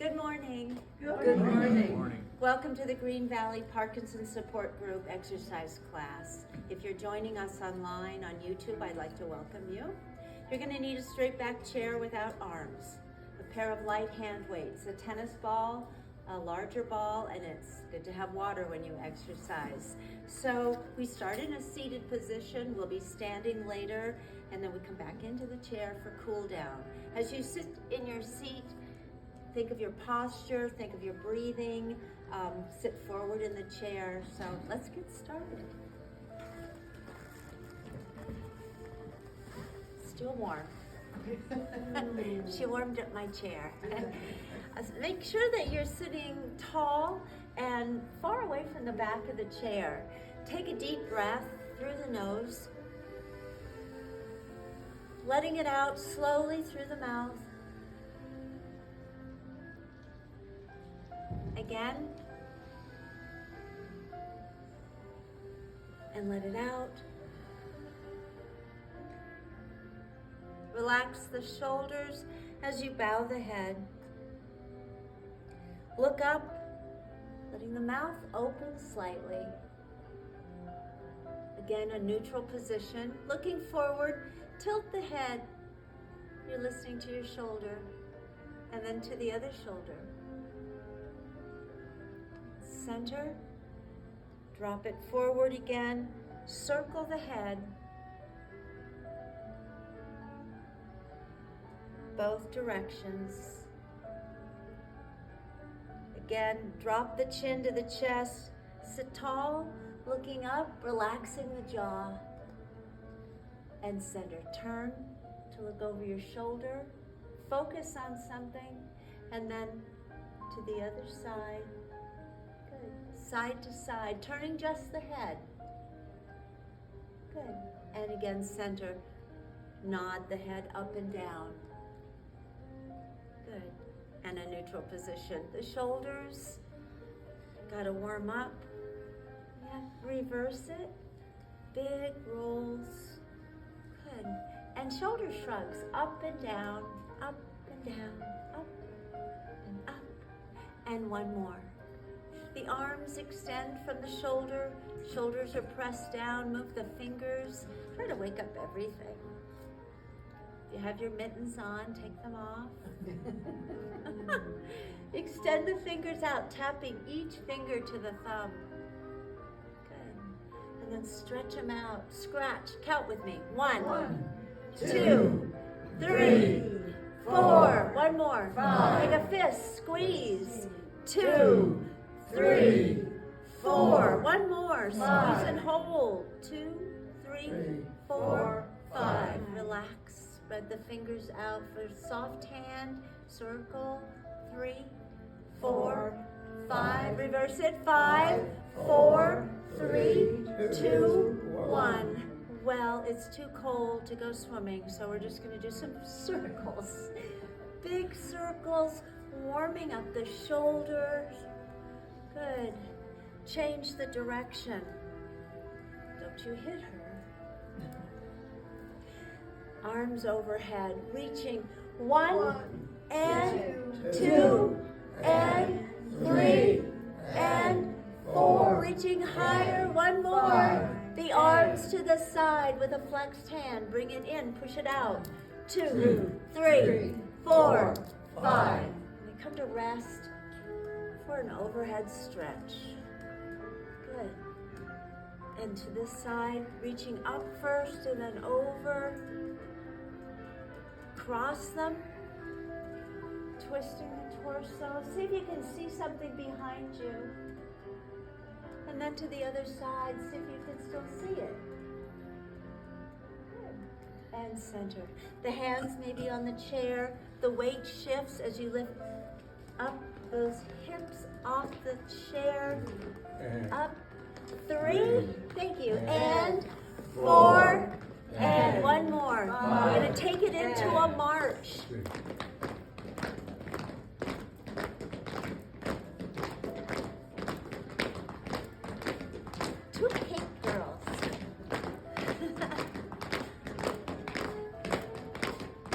Good morning. Good morning. Welcome to the Green Valley Parkinson Support Group exercise class. If you're joining us online on YouTube, I'd like to welcome you. You're going to need a straight back chair without arms, a pair of light hand weights, a tennis ball, a larger ball, and it's good to have water when you exercise. So we start in a seated position. We'll be standing later, and then we come back into the chair for cool down. As you sit in your seat, think of your posture, think of your breathing, sit forward in the chair. So let's get started. Still warm. She warmed up my chair. Make sure that you're sitting tall and far away from the back of the chair. Take a deep breath through the nose, letting it out slowly through the mouth. Again, and let it out. Relax the shoulders as you bow the head. Look up, letting the mouth open slightly. Again, a neutral position. Looking forward, tilt the head. You're listening to your shoulder, and then to the other shoulder. Center, drop it forward again, circle the head, both directions. Again, drop the chin to the chest, sit tall, looking up, relaxing the jaw, and center. Turn to look over your shoulder, focus on something, and then to the other side. Side to side, turning just the head. Good. And again, center. Nod the head up and down. Good. And a neutral position. The shoulders, gotta warm up. Yeah, reverse it. Big rolls. Good. And shoulder shrugs, up and down, up and down, up and up. And one more. The arms extend from the shoulder, shoulders are pressed down, move the fingers, try to wake up everything. If you have your mittens on, take them off. Extend the fingers out, tapping each finger to the thumb. Good. And then stretch them out, scratch, count with me. 1, 2, 3, 4. One more. 5. Make a fist, squeeze. 2, 3, 4. One more. Squeeze and hold. 2, 3, 4, 5. Relax. Spread the fingers out for soft hand. Circle. 3, 4, 5. Reverse it. 5, 4, 3, 2, 1. Well, it's too cold to go swimming, so we're just going to do some circles. Big circles, warming up the shoulders. Good. Change the direction. Don't you hit her. Arms overhead, reaching 1 and 2 and 3 and 4. Reaching higher. One more. The arms to the side with a flexed hand. Bring it in. Push it out. 2, 3, 4, 5. We come to rest for an overhead stretch. Good. And to this side, reaching up first and then over. Cross them. Twisting the torso. See if you can see something behind you. And then to the other side, see if you can still see it. Good. And center. The hands may be on the chair. The weight shifts as you lift up those hips off the chair. Up. 3. Thank you. And 4. And one more. We're going to take it into a march. Two pink girls.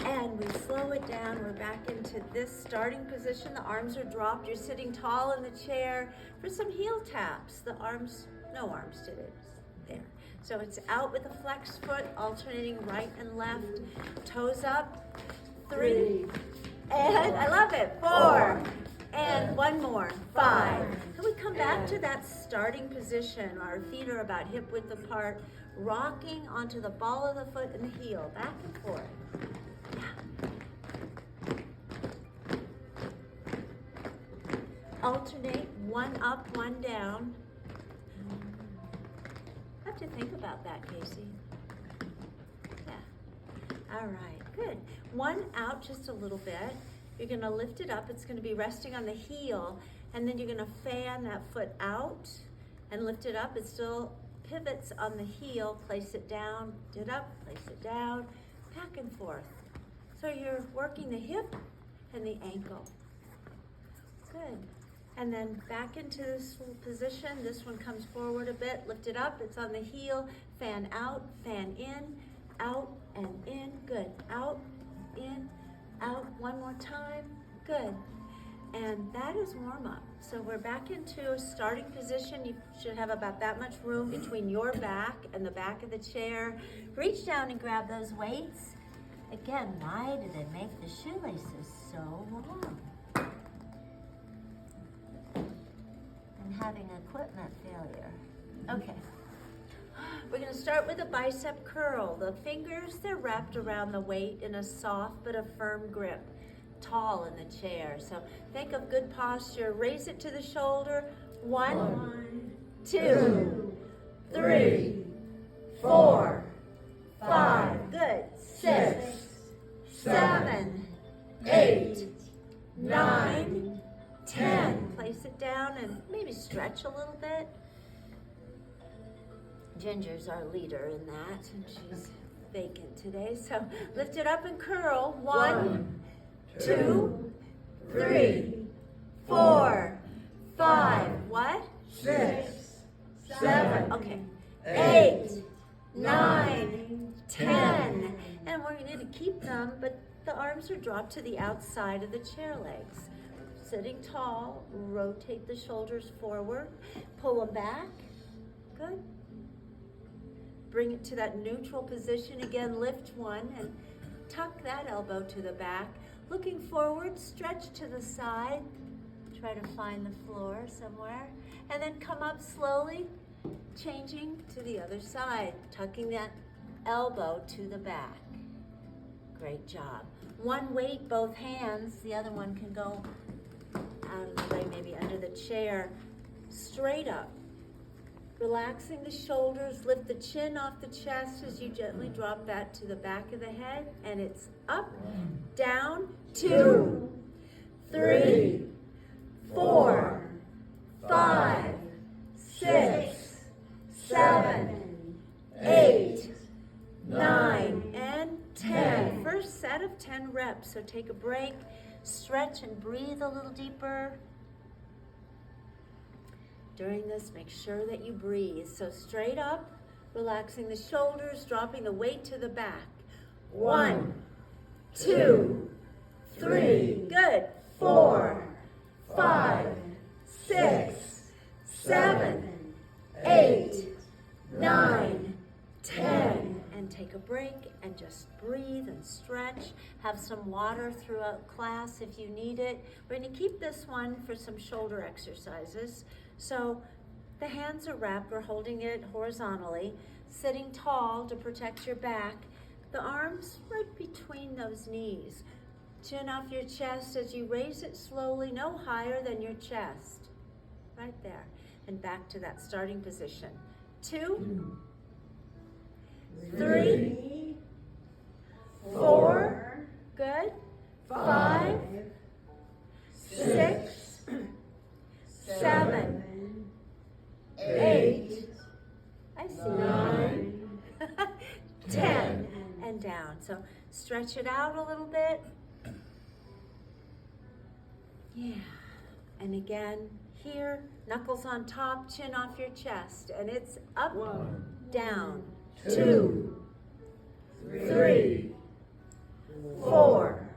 And we slow it it down. We're back into this starting position. The arms are dropped. You're sitting tall in the chair for some heel taps. The arms, no arms today. There. So it's out with a flexed foot, alternating right and left. Toes up. 3. And I love it. 4. And 1 more. 5. Can we come back to that starting position? Our feet are about hip width apart, rocking onto the ball of the foot and the heel, back and forth. Alternate, 1 up, 1 down. Have to think about that, Casey. Yeah. All right, good. 1 out just a little bit. You're going to lift it up. It's going to be resting on the heel, and then you're going to fan that foot out and lift it up. It still pivots on the heel. Place it down, lift it up, place it down, back and forth. So you're working the hip and the ankle. Good. And then back into this little position. This one comes forward a bit. Lift it up. It's on the heel. Fan out, fan in, out and in. Good. Out, in, out. 1 more time. Good. And that is warm up. So we're back into a starting position. You should have about that much room between your back and the back of the chair. Reach down and grab those weights. Again, why do they make the shoelaces so long? Having equipment failure. Okay. We're going to start with a bicep curl. The fingers, they're wrapped around the weight in a soft but a firm grip. Tall in the chair. So think of good posture. Raise it to the shoulder. 1, 2, 3, 4, 5. Good. 6, 7, 8, 9, 10. Place it down and maybe stretch a little bit. Ginger's our leader in that, and she's vacant today. So lift it up and curl. 1, 2, 3, 4, 5. What? 6, 7. Okay. 8, 9, 10. And we're going to keep them, but the arms are dropped to the outside of the chair legs. Sitting tall, rotate the shoulders forward, pull them back. Good. Bring it to that neutral position. Again, lift 1 and tuck that elbow to the back. Looking forward, stretch to the side. Try to find the floor somewhere. And then come up slowly, changing to the other side, tucking that elbow to the back. Great job. 1 weight, both hands. The other one can go out of the way, maybe under the chair. Straight up. Relaxing the shoulders, lift the chin off the chest as you gently drop that to the back of the head, and it's up, down, 2, 3, 4, 5, 6, 7, 8, 9, and 10. First set of 10 reps, so take a break. Stretch and breathe a little deeper. During this, make sure that you breathe. So straight up, relaxing the shoulders, dropping the weight to the back. 1, 2, 3. Good. 4, 5, 6, 7, 8, 9, 10. And take a break and just breathe and stretch. Have some water throughout class if you need it. We're going to keep this one for some shoulder exercises. So the hands are wrapped. We're holding it horizontally, sitting tall to protect your back. The arms right between those knees. Chin off your chest as you raise it slowly, no higher than your chest. Right there. And back to that starting position. 2, 3, 4, good. 5, 6, 7, 8, I see 9, 10, and down. So stretch it out a little bit. Yeah. And again, here, knuckles on top, chin off your chest. And it's up, 1, down, 2, 3, 4,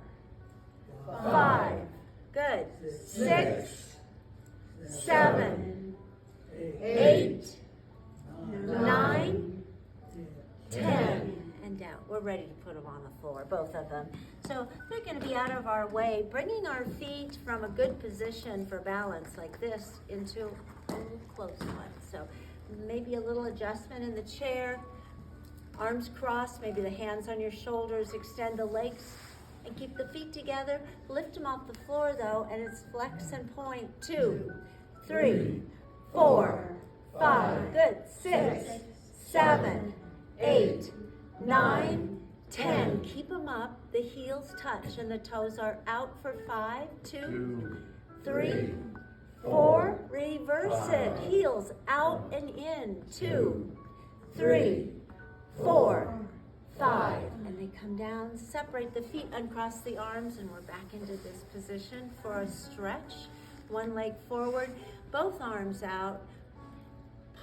down. We're ready to put them on the floor, both of them. So they're going to be out of our way, bringing our feet from a good position for balance like this into a little close one. So maybe a little adjustment in the chair, arms crossed, maybe the hands on your shoulders, extend the legs and keep the feet together. Lift them off the floor though, and it's flex and point. 2, 3, 4, 5, good, 6, 7, 8, 9, 10. Keep them up, the heels touch and the toes are out for 5, 2, 3, 4, reverse it, heels out and in, 2, 3, 4, 5, and they come down, separate the feet, uncross the arms, and we're back into this position for a stretch. One leg forward, both arms out,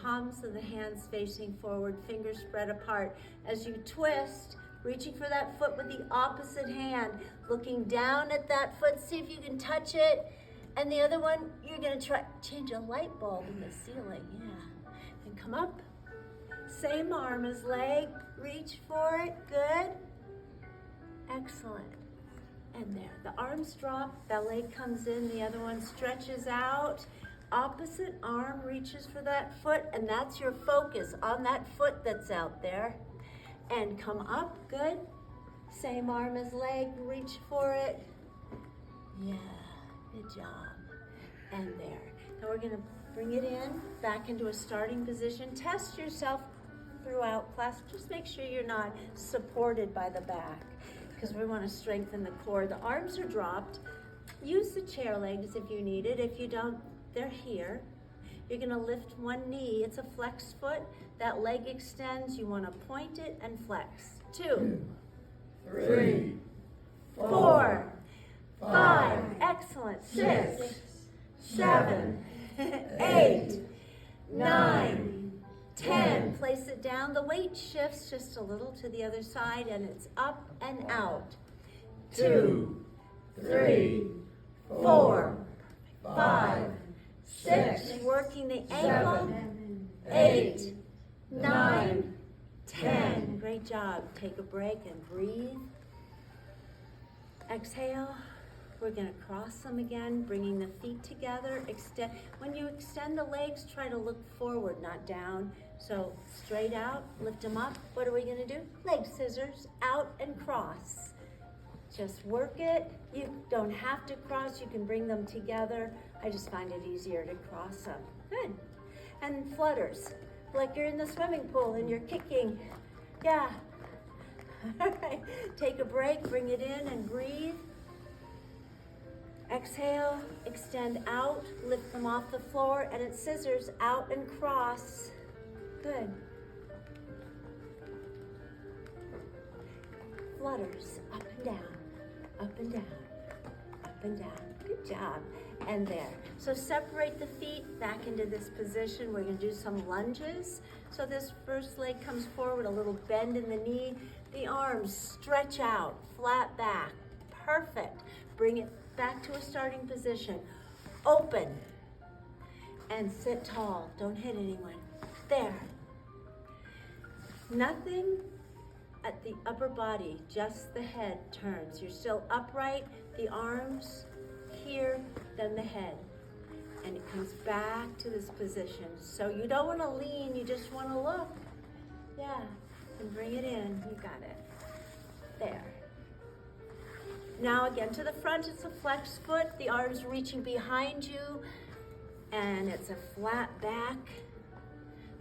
palms of the hands facing forward, fingers spread apart. As you twist, reaching for that foot with the opposite hand, looking down at that foot, see if you can touch it. And the other one, you're gonna try change a light bulb in the ceiling, yeah. And come up, same arm as leg, reach for it, good. Excellent. And there, the arms drop, that leg comes in, the other one stretches out. Opposite arm reaches for that foot, and that's your focus on that foot that's out there. And come up, good. Same arm as leg, reach for it. Yeah, good job. And there. Now we're gonna bring it in, back into a starting position. Test yourself throughout class. Just make sure you're not supported by the back, because we wanna strengthen the core. The arms are dropped. Use the chair legs if you need it. If you don't, they're here. You're gonna lift one knee. It's a flex foot. That leg extends. You wanna point it and flex. 2, 3, 4, 5. Excellent. 6, 7, 8, 9, 10. Place it down. The weight shifts just a little to the other side, and it's up and out. 2, 3, 4, 5, 6, working the ankle, 8, 9, 10. Great job. Take a break and breathe. Exhale. We're gonna cross them again, bringing the feet together. Extend. When you extend the legs, try to look forward, not down. So straight out, lift them up. What are we gonna do? Leg scissors, out and cross. Just work it. You don't have to cross, you can bring them together. I just find it easier to cross them. Good. And flutters, like you're in the swimming pool and you're kicking. Yeah. All right, take a break, bring it in and breathe. Exhale, extend out, lift them off the floor, and it's scissors, out and cross. Good. Flutters, up and down, up and down, up and down. Good job. And there. So separate the feet back into this position. We're gonna do some lunges. So this first leg comes forward, a little bend in the knee. The arms stretch out, flat back. Perfect. Bring it back to a starting position. Open and sit tall. Don't hit anyone. There. Nothing at the upper body, just the head turns. You're still upright, the arms here, then the head. And it comes back to this position. So you don't want to lean, you just want to look. Yeah, and bring it in. You got it. There. Now again to the front, it's a flex foot, the arms reaching behind you, and it's a flat back,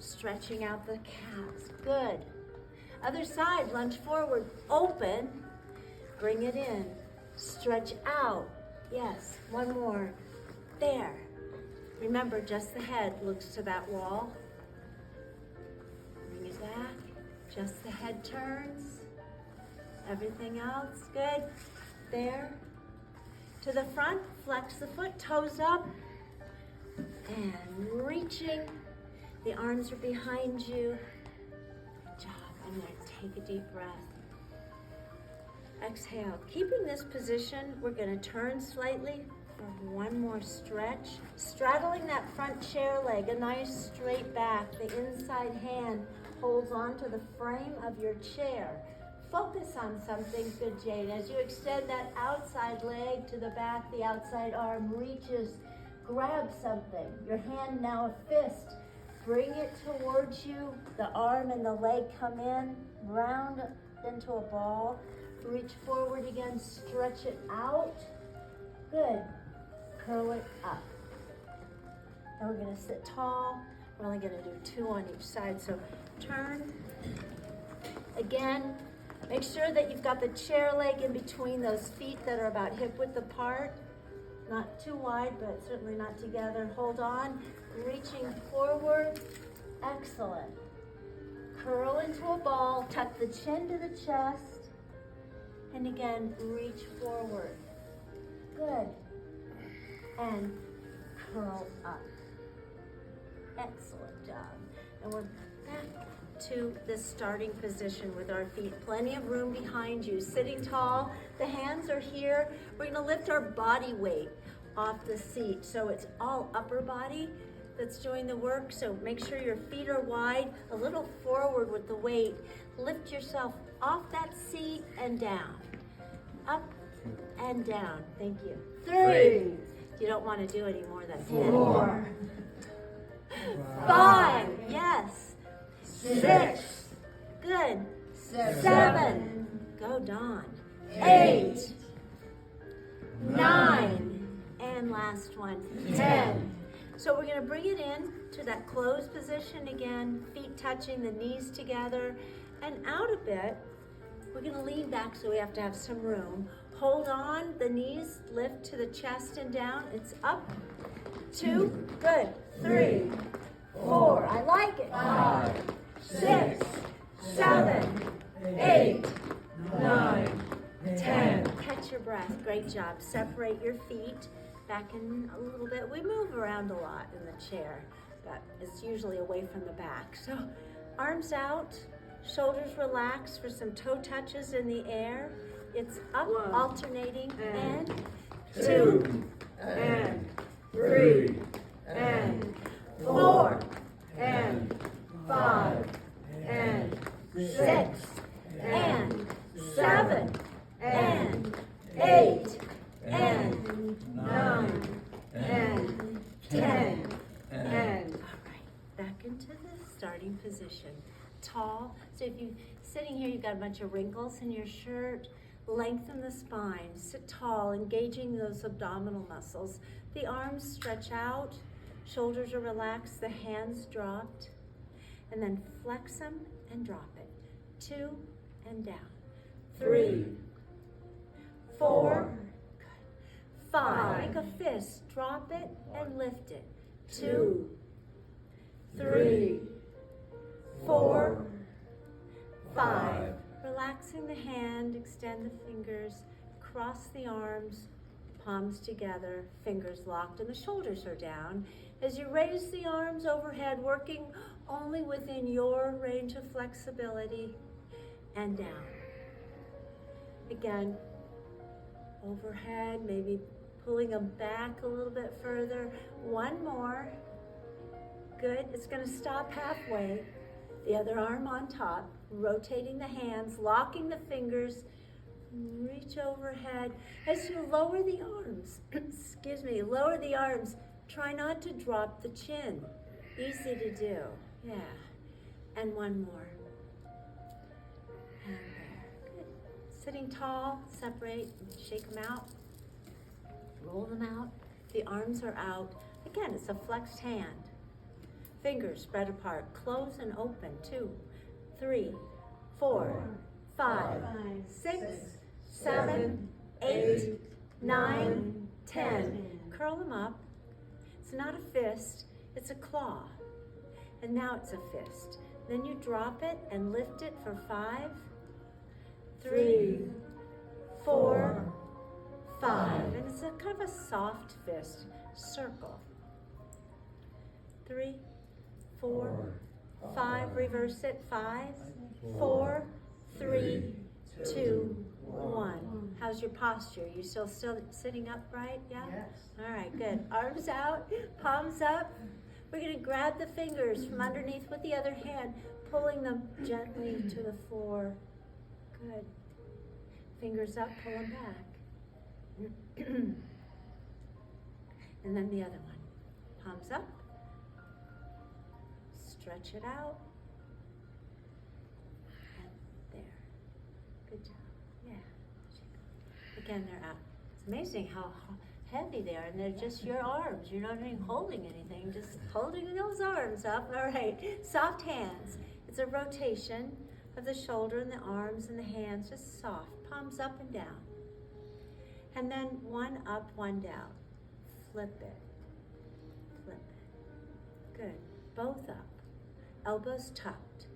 stretching out the calves. Good. Other side, lunge forward, open, bring it in, stretch out. Yes, one more. There. Remember, just the head looks to that wall. Bring it back, just the head turns. Everything else, good. There. To the front, flex the foot, toes up, and reaching. The arms are behind you. Good job. And then take a deep breath. Exhale. Keeping this position, we're going to turn slightly for one more stretch. Straddling that front chair leg, a nice straight back. The inside hand holds onto the frame of your chair. focus on something. Good, Jane. As you extend that outside leg to the back, the outside arm reaches, grab something. Your hand now a fist. Bring it towards you. The arm and the leg come in, round into a ball. Reach forward again, stretch it out. Good. Curl it up. Now we're gonna sit tall. We're only gonna do 2 on each side. So turn. Again, make sure that you've got the chair leg in between those feet that are about hip width apart. Not too wide, but certainly not together. Hold on, reaching forward. Excellent. Curl into a ball, tuck the chin to the chest, and again, reach forward. Good. And curl up. Excellent job. And we're back to the starting position with our feet. Plenty of room behind you. Sitting tall, the hands are here. We're gonna lift our body weight off the seat. So it's all upper body that's doing the work. So make sure your feet are wide, a little forward with the weight. Lift yourself off that seat and down. Up and down. Thank you. 3. You don't want to do any more than 10. 4. 5. Yes. 6. Good. 7. Go, Dawn. 8. 9. And last one. 10. So we're going to bring it in to that closed position again. Feet touching, the knees together. And out a bit. We're going to lean back, so we have to have some room. Hold on. The knees lift to the chest and down. It's up. 2. Good. 3. 4. I like it. 5. 6, 7, 8, 9, 10. Catch your breath. Great job. Separate your feet back in a little bit. We move around a lot in the chair, but it's usually away from the back. So arms out, shoulders relaxed for some toe touches in the air. It's up, 1, alternating, and 2, and 3, and 4, and 5, and 6, and 7, and 8, and 9, and 10, and all right, back into the starting position. Tall. So if you're sitting here, you've got a bunch of wrinkles in your shirt. Lengthen the spine. Sit tall, engaging those abdominal muscles. The arms stretch out. Shoulders are relaxed. The hands dropped. And then flex them and drop it. 2 and down. 3, 4, good. 5, make a fist, drop it and lift it. 2, 3, 4, 5. Relaxing the hand, extend the fingers, cross the arms, palms together, fingers locked, and the shoulders are down. As you raise the arms overhead, working only within your range of flexibility, and down. Again, overhead, maybe pulling them back a little bit further. 1 more. Good. It's going to stop halfway. The other arm on top, rotating the hands, locking the fingers. Reach overhead. As you lower the arms, lower the arms, try not to drop the chin. Easy to do. Yeah. And 1 more. And there. Good. Sitting tall, separate, shake them out. Roll them out. The arms are out. Again, it's a flexed hand. Fingers spread apart. Close and open. 2, 3, 4, 5, 6, 7, 8, 9, 10. Curl them up. It's not a fist, it's a claw. And now it's a fist. Then you drop it and lift it for 5, 3, 4, 5. And it's a kind of a soft fist. Circle. 3, 4, 5. Reverse it. 5, 4, 3, 2, 1. How's your posture? You still sitting upright? Yeah? Yes. All right, good. Arms out, palms up. We're going to grab the fingers from underneath with the other hand, pulling them gently to the floor. Good. Fingers up, pull them back. And then the other one. Palms up. Stretch it out. And there. Good job. Yeah. Again, they're out. It's amazing how heavy they are, and they're just your arms. You're not even holding anything, just holding those arms up. All right. Soft hands. It's a rotation of the shoulder and the arms and the hands, just soft. Palms up and down. And then one up, one down. Flip it. Flip it. Good. Both up. Elbows tucked.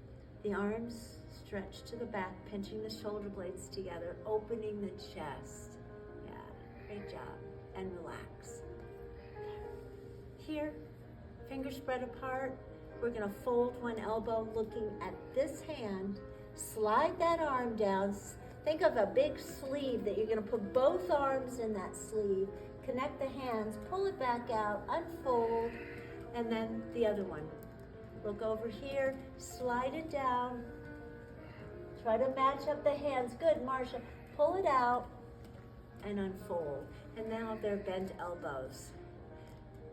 The arms stretched to the back, pinching the shoulder blades together, opening the chest. Yeah, great job. And relax. Here, fingers spread apart. We're gonna fold one elbow looking at this hand. Slide that arm down. Think of a big sleeve that you're gonna put both arms in that sleeve. Connect the hands, pull it back out, unfold, and then the other one. Look over here, slide it down. Try to match up the hands. Good, Marsha. Pull it out and unfold. And now they're bent elbows.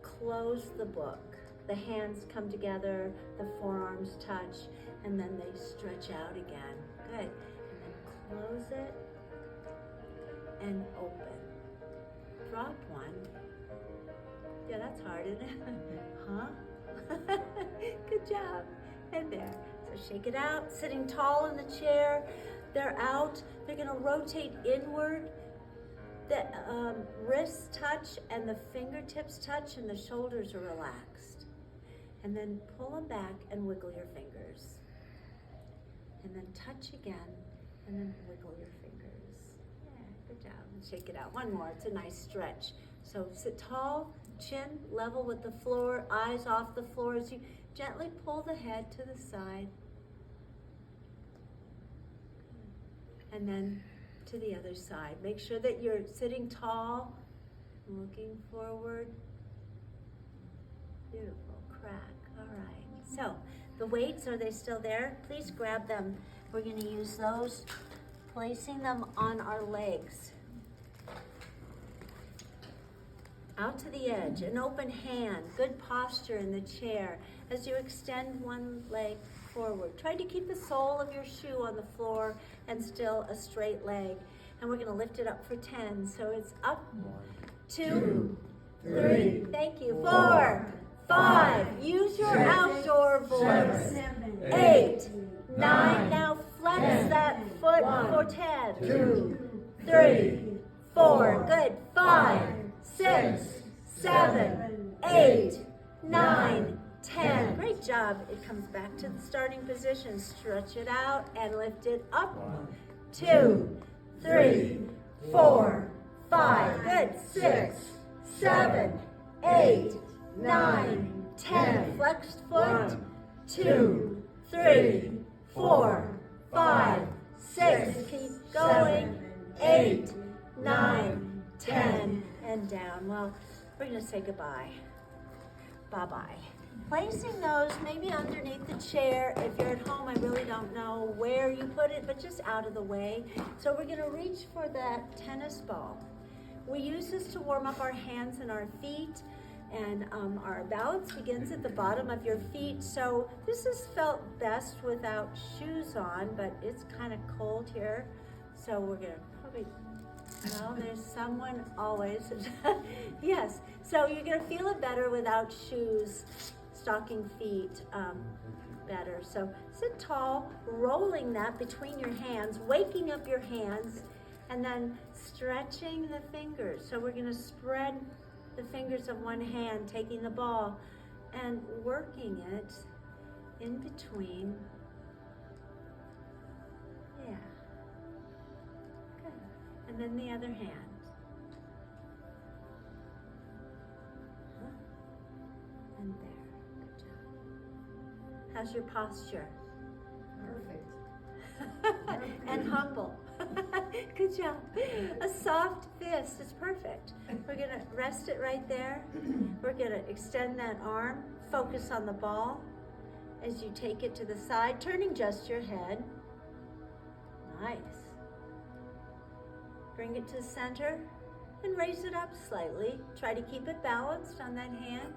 Close the book. The hands come together, the forearms touch, and then they stretch out again. Good. And then close it and open. Drop one. Yeah, that's hard, isn't it? Huh? Good job. And there. So shake it out, sitting tall in the chair. They're out. They're gonna rotate inward. The wrists touch and the fingertips touch and the shoulders are relaxed. And then pull them back and wiggle your fingers. And then touch again and then wiggle your fingers. Yeah, good job. And shake it out. One more. It's a nice stretch. So sit tall, chin level with the floor, eyes off the floor as you gently pull the head to the side. And then to the other side. Make sure that you're sitting tall, looking forward. Beautiful. Crack. All right. So the weights, are they still there? Please grab them. We're going to use those, placing them on our legs. Out to the edge, an open hand, good posture in the chair as you extend one leg forward. Try to keep the sole of your shoe on the floor and still a straight leg. And we're going to lift it up for 10. So it's up, 2, 3, thank you, 4, 5, use your outdoor voice, 8, 9, now flex that foot for 10, 2, 3, 4, good, 5, 6, 7, 8, 9, 10. Great job. It comes back to the starting position. Stretch it out and lift it up. 2, 3, 4, 5. Good. 6, 7, 8, 9, 10. Flexed foot. 2, 3, 4, 5, 6. Keep going. 8, 9, 10. And down. Well, we're going to say goodbye. Bye-bye. Placing those maybe underneath the chair. If you're at home, I really don't know where you put it, but just out of the way. So we're going to reach for that tennis ball. We use this to warm up our hands and our feet, and our balance begins at the bottom of your feet. So this is felt best without shoes on, but it's kind of cold here. So we're going to probably... Well, there's someone always. Yes, so you're going to feel it better without shoes, stocking feet better. So sit tall, rolling that between your hands, waking up your hands, and then stretching the fingers. So we're going to spread the fingers of one hand, taking the ball and working it in between. Yeah. And then the other hand. And there. Good job. How's your posture? Perfect. And humble. Good job. A soft fist is perfect. We're going to rest it right there. We're going to extend that arm. Focus on the ball as you take it to the side, turning just your head. Nice. Bring it to the center and raise it up slightly. Try to keep it balanced on that hand.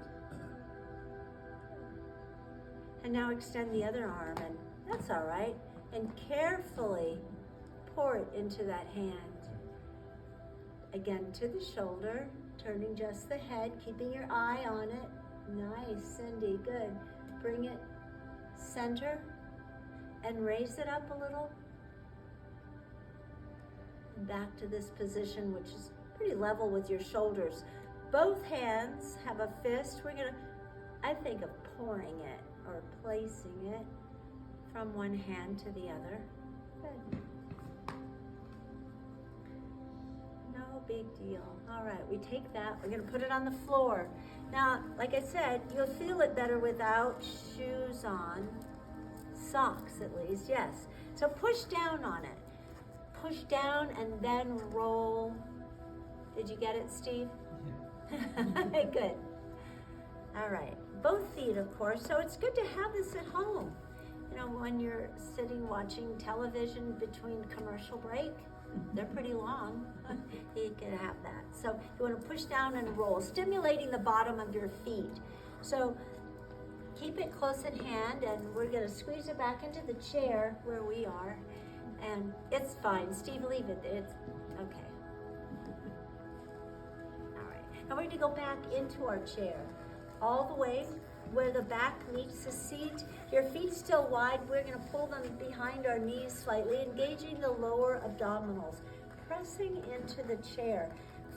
And now extend the other arm, and that's all right. And carefully pour it into that hand. Again to the shoulder, turning just the head, keeping your eye on it. Nice, Cindy, good. Bring it center and raise it up a little. Back to this position, which is pretty level with your shoulders. Both hands have a fist. We're gonna, I think of pouring it or placing it from one hand to the other. Good. No big deal. All right, we take that, we're gonna put it on the floor. Now, like I said, you'll feel it better without shoes on, socks at least, yes. So push down on it. Push down and then roll. Did you get it, Steve? Yeah. Good. All right, both feet, of course. So it's good to have this at home. You know, when you're sitting watching television between commercial break, they're pretty long. You can have that. So you want to push down and roll, stimulating the bottom of your feet. So keep it close at hand, and we're going to squeeze it back into the chair where we are. And it's fine. Steve, leave it. It's okay. All right. Now we're going to go back into our chair, all the way where the back meets the seat. Your feet still wide. We're going to pull them behind our knees slightly, engaging the lower abdominals, pressing into the chair,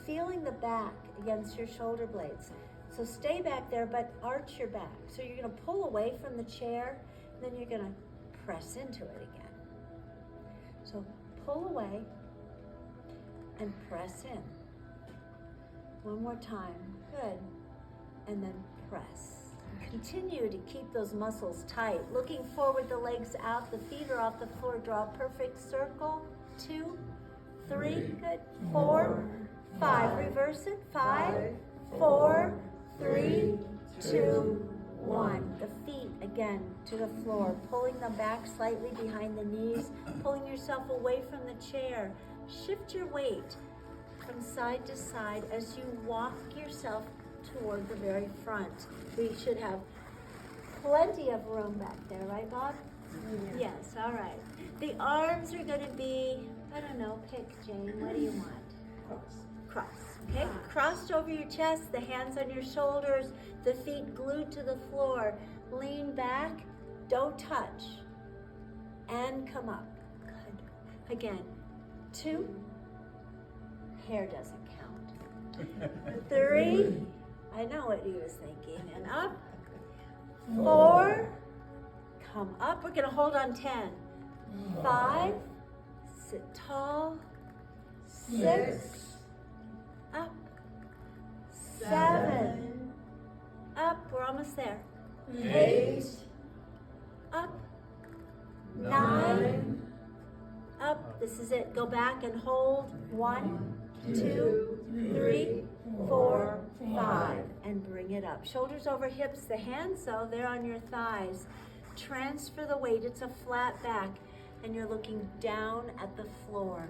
feeling the back against your shoulder blades. So stay back there, but arch your back. So you're going to pull away from the chair, and then you're going to press into it again. So pull away and press in. One more time. Good. And then press. Continue to keep those muscles tight. Looking forward, the legs out, the feet are off the floor. Draw a perfect circle. 2, 3, good. 4, 5. Reverse it. 5, 4, 3, 2, 1. The feet again to the floor, pulling them back slightly behind the knees, pulling yourself away from the chair. Shift your weight from side to side as you walk yourself toward the very front. We should have plenty of room back there, right, Bob? Yeah. Yes, all right. The arms are going to be, I don't know, pick, Jane. What do you want? Cross. Okay, crossed over your chest, the hands on your shoulders, the feet glued to the floor. Lean back, don't touch, and come up. Good. Again, 2, hair doesn't count. 3, I know what he was thinking, and up. 4, come up. We're gonna hold on 10. 5, sit tall. 6, up. 7, up. We're almost there. 8, up. 9, up. This is it. Go back and hold. 1, 2, 3, 4, 5, and bring it up. Shoulders over hips, the hands though, they're on your thighs. Transfer the weight. It's a flat back, and you're looking down at the floor.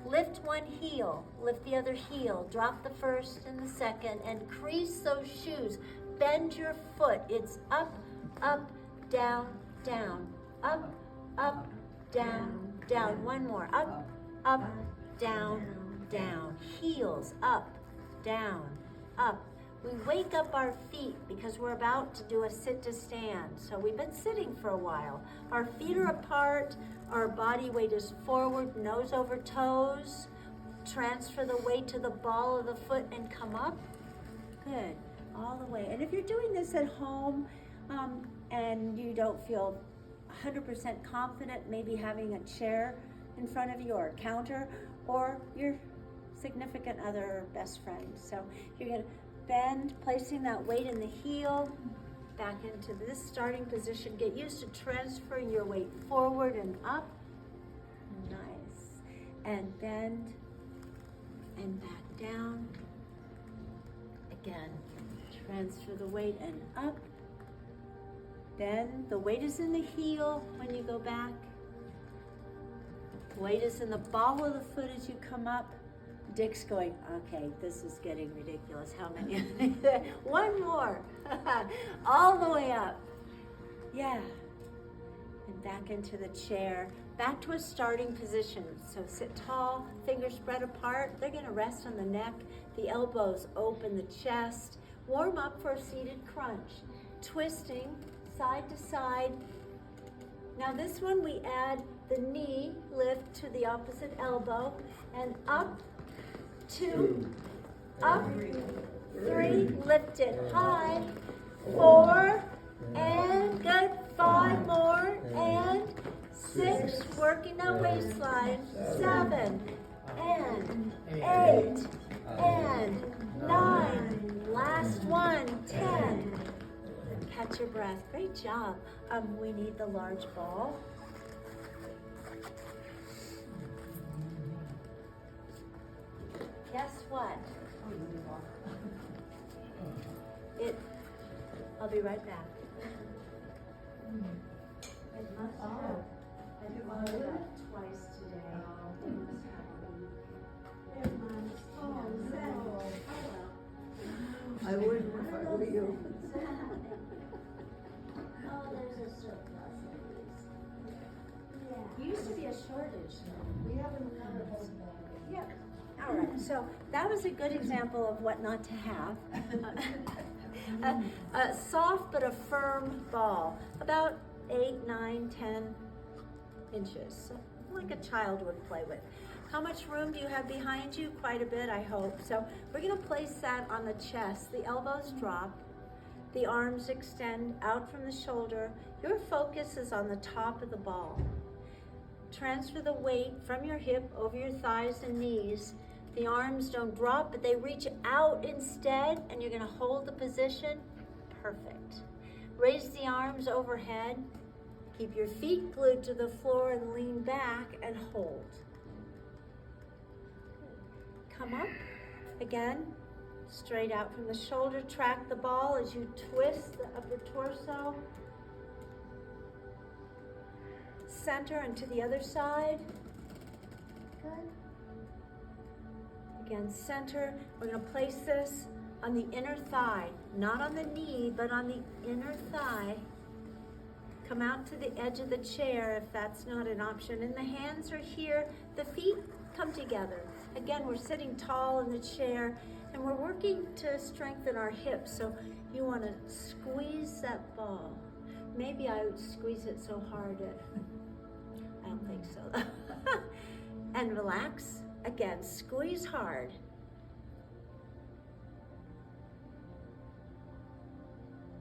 Lift one heel, lift the other heel, drop the first and the second, and crease those shoes. Bend your foot. It's up, up, down, down, up, up, down, down. One more. Up, up, down, down. Heels up, down, up. We wake up our feet because we're about to do a sit to stand. So we've been sitting for a while. Our feet are apart, our body weight is forward, nose over toes. Transfer the weight to the ball of the foot and come up. Good, all the way. And if you're doing this at home and you don't feel 100% confident, maybe having a chair in front of you or a counter or your significant other or best friend. So you're gonna bend, placing that weight in the heel, back into this starting position. Get used to transferring your weight forward and up. Nice. And bend and back down. Again, transfer the weight and up. Bend, the weight is in the heel when you go back. Weight is in the ball of the foot as you come up. Dick's going, okay, this is getting ridiculous. How many? One more. All the way up. Yeah. And back into the chair. Back to a starting position. So sit tall, fingers spread apart. They're going to rest on the neck. The elbows open the chest. Warm up for a seated crunch. Twisting side to side. Now this one we add the knee lift to the opposite elbow and up, 2, up, 3, lift it high, 4, and good, 5 more, and 6, working that waistline, 7, and 8, and 9, last one, 10. Catch your breath. Great job. We need the large ball. Guess what? I'll be right back. It must have. I didn't want to do that twice today. It must have. It must. Oh, no. I wouldn't if I were you. Oh, there's a surplus of these. Yeah. Used to be a shortage. We haven't had a whole Yeah. All right. So that was a good example of what not to have. A soft but a firm ball, about 8, 9, 10 inches, so like a child would play with. How much room do you have behind you? Quite a bit, I hope. So we're going to place that on the chest. The elbows drop. The arms extend out from the shoulder. Your focus is on the top of the ball. Transfer the weight from your hip over your thighs and knees. The arms don't drop, but they reach out instead, and you're going to hold the position. Perfect. Raise the arms overhead. Keep your feet glued to the floor and lean back and hold. Come up. Again, straight out from the shoulder. Track the ball as you twist the upper torso. Center and to the other side. Good. Again, center. We're going to place this on the inner thigh, not on the knee, but on the inner thigh. Come out to the edge of the chair if that's not an option. And the hands are here. The feet come together. Again, we're sitting tall in the chair, and we're working to strengthen our hips. So you want to squeeze that ball. Maybe I would squeeze it so hard. I don't think so. And relax. Again, squeeze hard.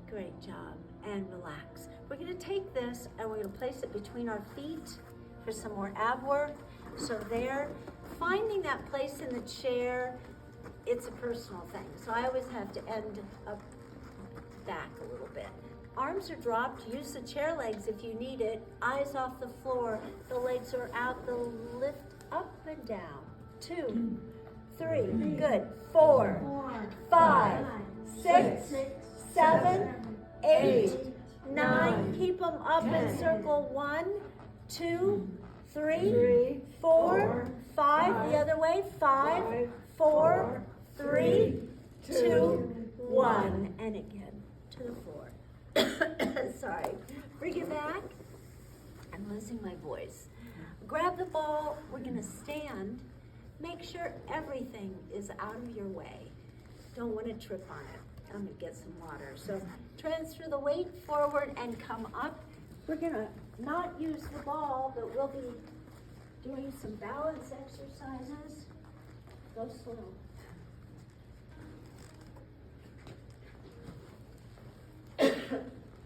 Great job. And relax. We're going to take this and we're going to place it between our feet for some more ab work. So there, finding that place in the chair, it's a personal thing. So I always have to end up back a little bit. Arms are dropped. Use the chair legs if you need it. Eyes off the floor. The legs are out. The lift up and down. 2, 3, good. 4, 5, 6, 7, 8, 9. Keep them up in circle. 1, 2, 3, 4, 5. The other way. 5, 4, 3, 2, 1. And again to the floor. Sorry. Bring it back. I'm losing my voice. Grab the ball. We're going to stand. Make sure everything is out of your way. Don't want to trip on it. I'm going to get some water. So transfer the weight forward and come up. We're going to not use the ball, but we'll be doing some balance exercises. Go slow.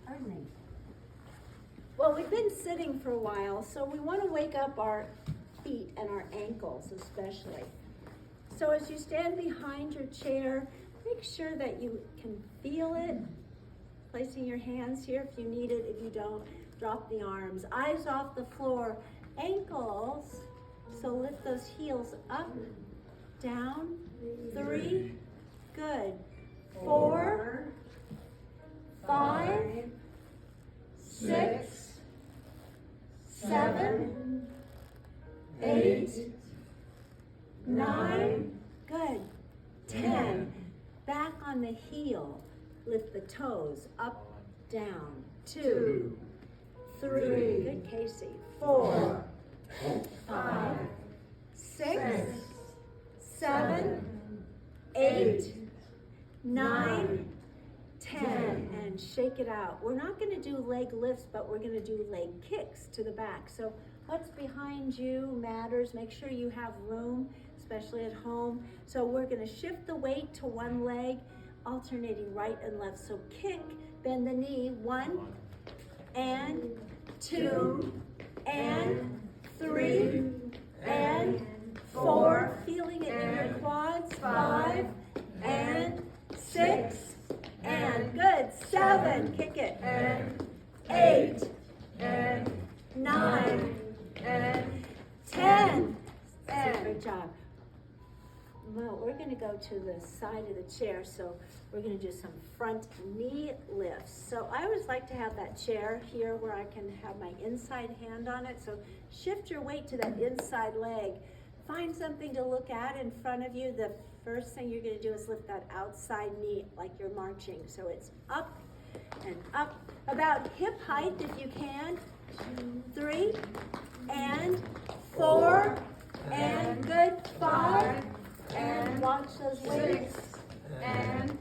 Pardon me. Well, we've been sitting for a while, so we want to wake up our feet and our ankles especially. So as you stand behind your chair, make sure that you can feel it. Placing your hands here if you need it. If you don't, drop the arms. Eyes off the floor. Ankles. So lift those heels up, down. 3. Good. 4. 5. 6. 7. 8, 9, good, 10. Back on the heel, lift the toes, up, down, 2, 3, good Casey, 4, 5, 6, 7, 8, 9, 10, and shake it out. We're not going to do leg lifts, but we're going to do leg kicks to the back. So what's behind you matters. Make sure you have room, especially at home. So we're going to shift the weight to one leg, alternating right and left. So kick, bend the knee, 1 and 2 and 3 and 4, feeling it in your quads, 5 and 6 and good, 7, kick it, and 8 and 9 and 10 and good job. Well, we're going to go to the side of the chair, so we're going to do some front knee lifts. So I always like to have that chair here where I can have my inside hand on it. So shift your weight to that inside leg. Find something to look at in front of you. The first thing you're going to do is lift that outside knee like you're marching. So it's up and up, about hip height if you can. 3 and 4 and good, 5 and watch those weights, and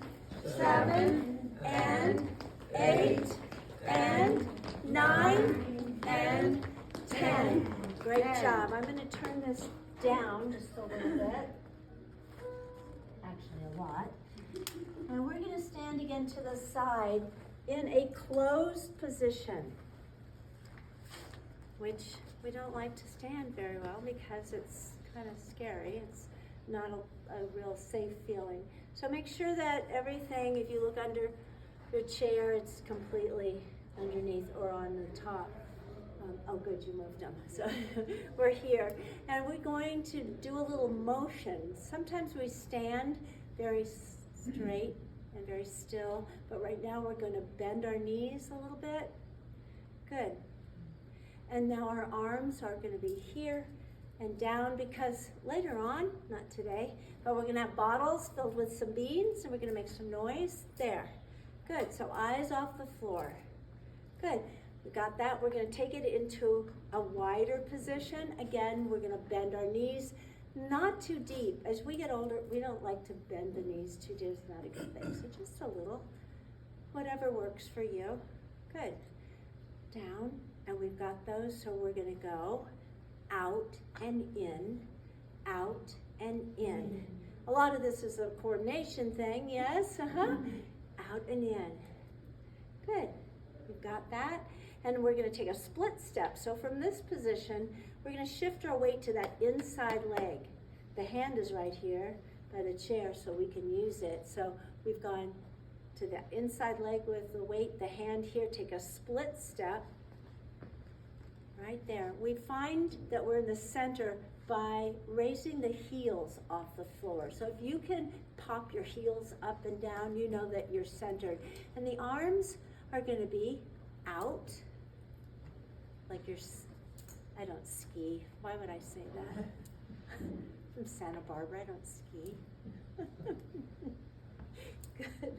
7 and 8 and 9 and 10. Great job. I'm going to turn this down just a little bit. Actually a lot. And we're going to stand again to the side in a closed position, which we don't like to stand very well because it's kind of scary. It's not a real safe feeling. So make sure that everything, if you look under your chair, it's completely underneath or on the top. Oh good, you moved them. So we're here. And we're going to do a little motion. Sometimes we stand very straight and very still, but right now we're going to bend our knees a little bit. Good. And now our arms are going to be here and down, because later on, not today, but we're going to have bottles filled with some beans and we're going to make some noise. There. Good. So eyes off the floor. Good. We got that. We're going to take it into a wider position. Again, we're going to bend our knees, not too deep. As we get older, we don't like to bend the knees too deep. It's not a good thing. So just a little, whatever works for you. Good. Down. And we've got those, so we're going to go out and in, out and in. A lot of this is a coordination thing, yes? Out and in. Good. We've got that. And we're going to take a split step. So from this position, we're going to shift our weight to that inside leg. The hand is right here by the chair, so we can use it. So we've gone to that inside leg with the weight, the hand here, take a split step. Right there. We find that we're in the center by raising the heels off the floor. So if you can pop your heels up and down, you know that you're centered. And the arms are going to be out, like you're, I don't ski. Why would I say that? From Santa Barbara, I don't ski. Good.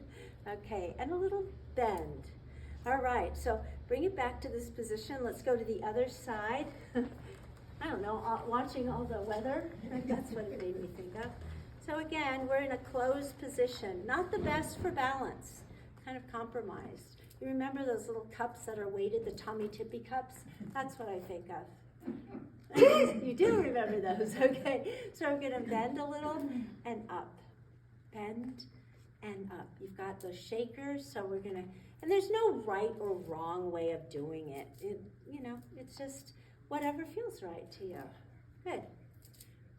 Okay, and a little bend. All right, so bring it back to this position. Let's go to the other side. I don't know, watching all the weather, that's what it made me think of. So again, we're in a closed position. Not the best for balance, kind of compromised. You remember those little cups that are weighted, the Tommy Tippy cups? That's what I think of. You do remember those, okay. So we're gonna bend a little and up. Bend and up. You've got those shakers, so we're gonna, and there's no right or wrong way of doing it. You know, it's just whatever feels right to you. Good.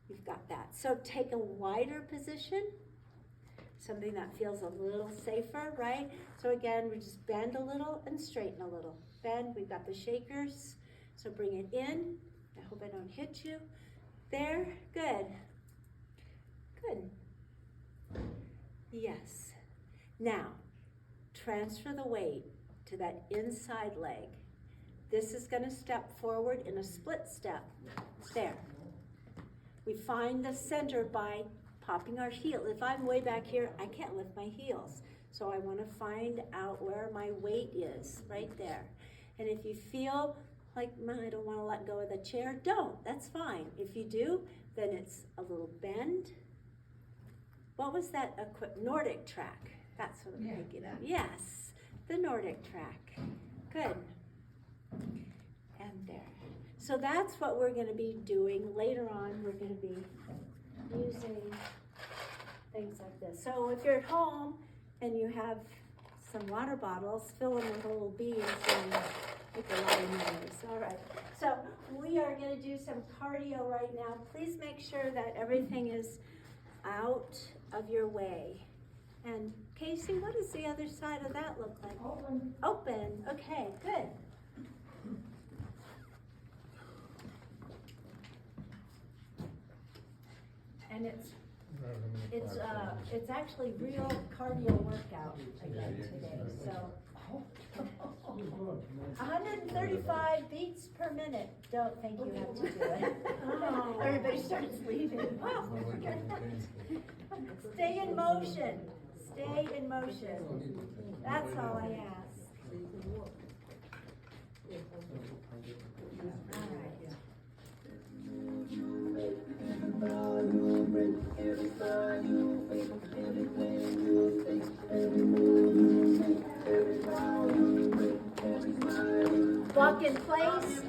You've got that. So take a wider position, something that feels a little safer, right? So again, we just bend a little and straighten a little. Bend, we've got the shakers. So bring it in. I hope I don't hit you. There, good. Good. Yes. Now, transfer the weight to that inside leg. This is going to step forward in a split step. There. We find the center by popping our heel. If I'm way back here, I can't lift my heels. So I want to find out where my weight is, right there. And if you feel like, I don't want to let go of the chair, don't. That's fine. If you do, then it's a little bend. What was that? Nordic track. That's what I'm thinking of. Yes, the Nordic track. Good. And there. So that's what we're going to be doing. Later on, we're going to be using things like this. So if you're at home and you have some water bottles, fill them with little beads and make a lot of noise. All right. So we are going to do some cardio right now. Please make sure that everything is out of your way. And Casey, what does the other side of that look like? Open. Open. Okay, good. And it's actually real cardio workout again today. So 135 beats per minute. Don't think you have to do it. Everybody starts leaving. Stay in motion. Stay in motion. That's all I ask. All right. Walk in place.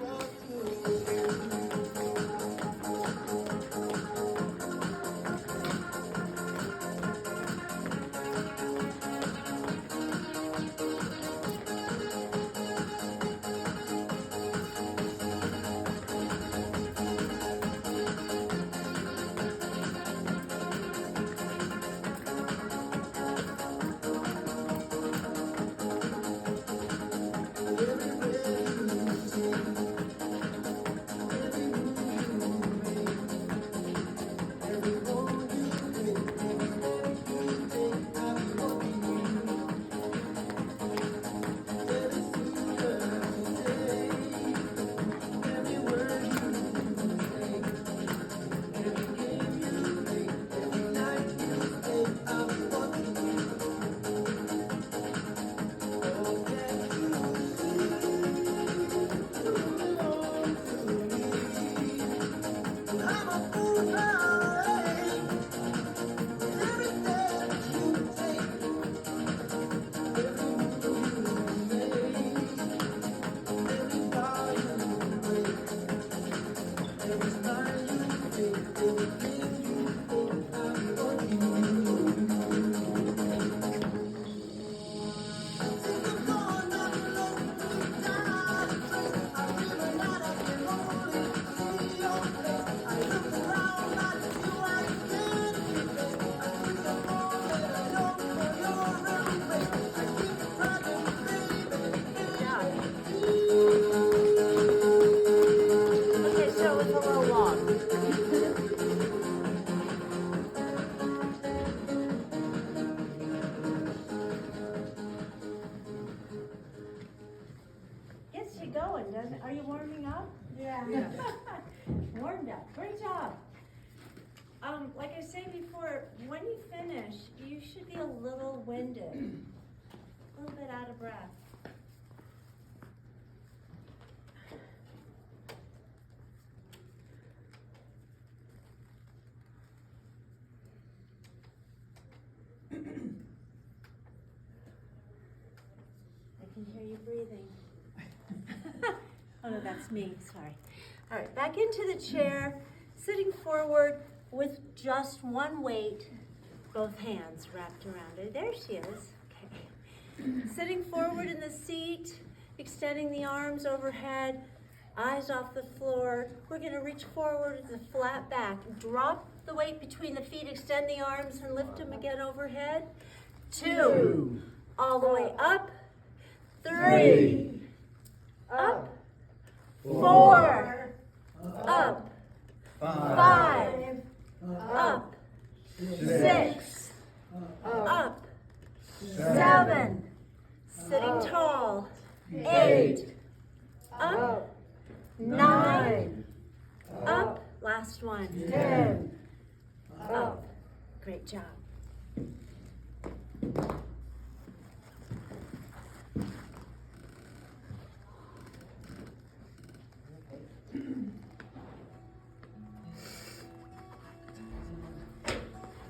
Are you warming up? Yeah. Warmed up. Great job. Like I said before, when you finish, you should be a little winded, a little bit out of breath. I can hear you breathing. Oh no, that's me, sorry. All right, back into the chair, sitting forward with just one weight, both hands wrapped around it. There she is, okay. Sitting forward in the seat, extending the arms overhead, eyes off the floor. We're gonna reach forward with a flat back. Drop the weight between the feet, extend the arms and lift them again overhead. 2, all the way up. 3, up. 4, up. 5, up. 6, up. 7, sitting tall. 8, up. 9, up. Last Last one. 10. Up. Great job.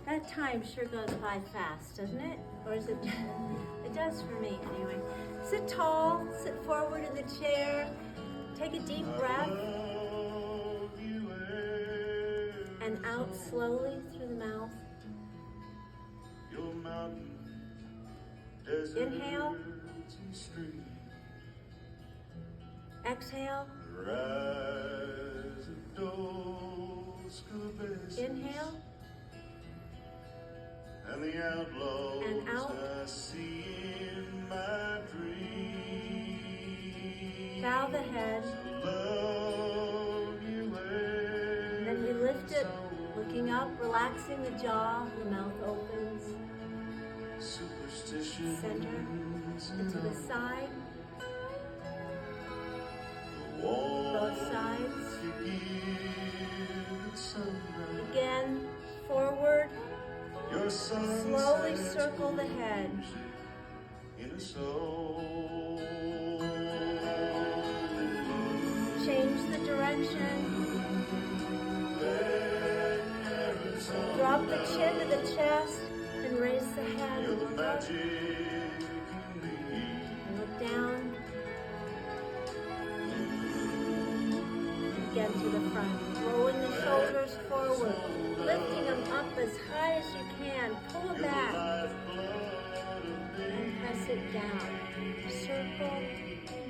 That time sure goes by fast, doesn't it? Or is it? It does for me anyway. Sit tall, sit forward in the chair, take a deep breath, and out slowly through the mouth. Inhale. Exhale. Inhale. And the outlaws And out. I see in my dreams. Bow the head. Love you Then we lift it, looking up, relaxing the jaw. The mouth opens. Superstition. Center. And to the side. Both sides. Again, forward. Slowly circle the head. In a soul. Change the direction. Drop the chin to the chest and raise the head. You're the Look up magic in me. and look down. Again to the front. Rolling the shoulders forward. Lifting them up as high as you can. Pull them back. And press it down. Circle.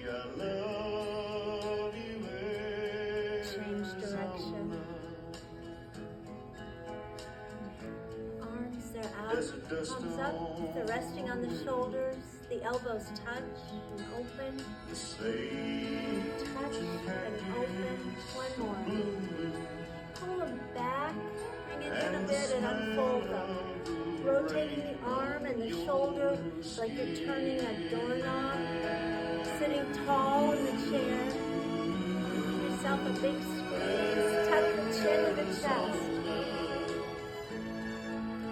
I love you. Change direction. Arms, they're out. Palms up. They're resting on the shoulders. The elbows touch and open. Touch and open. One more. Pull them back. Bring it in a bit and unfold them. Rotating the arm and the shoulder like you're turning a doorknob. Sitting tall in the chair. Give yourself a big squeeze. Tuck the chin to the chest.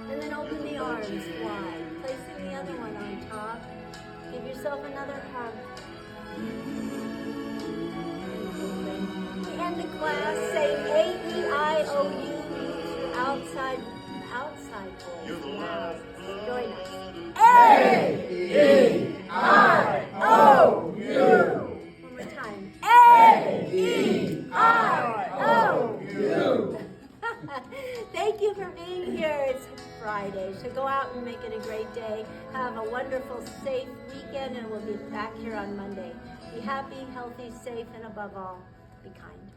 And then open the arms wide. Placing the other one on top. Give yourself another hug. We end the class saying A-E-I-O-U. Outside voice. Now, join us. A-E-I-O-U. One more time. A-E-I-O-U. Thank you for being here. It's Friday, so go out and make it a great day. Have a wonderful, safe weekend, and we'll be back here on Monday. Be happy, healthy, safe, and above all, be kind.